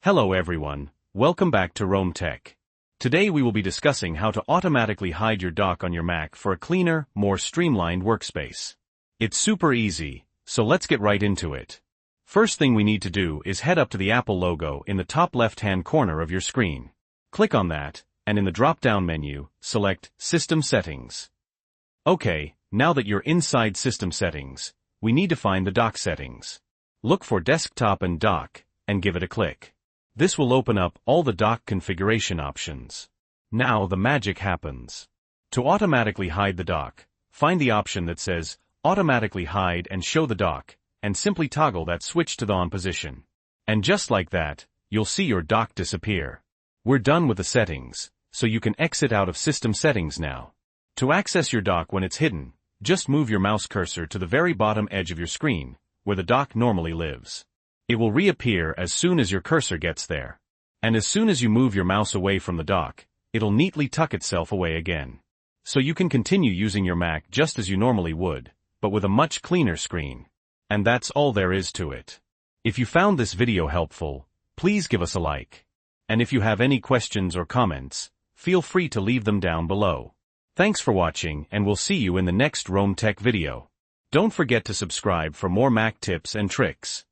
Hello everyone, welcome back to Roam Tech. Today we will be discussing how to automatically hide your dock on your Mac for a cleaner, more streamlined workspace. It's super easy, so let's get right into it. First thing we need to do is head up to the Apple logo in the top left-hand corner of your screen. Click on that, and in the drop-down menu, select System Settings. Okay, now that you're inside System Settings, we need to find the dock settings. Look for Desktop and Dock, and give it a click. This will open up all the dock configuration options. Now the magic happens. To automatically hide the dock, find the option that says Automatically Hide and Show the Dock, and simply toggle that switch to the on position. And just like that, you'll see your dock disappear. We're done with the settings, so you can exit out of System Settings now. To access your dock when it's hidden, just move your mouse cursor to the very bottom edge of your screen, where the dock normally lives. It will reappear as soon as your cursor gets there. And as soon as you move your mouse away from the dock, it'll neatly tuck itself away again. So you can continue using your Mac just as you normally would, but with a much cleaner screen. And that's all there is to it. If you found this video helpful, please give us a like. And if you have any questions or comments, feel free to leave them down below. Thanks for watching, and we'll see you in the next Roam Tech video. Don't forget to subscribe for more Mac tips and tricks.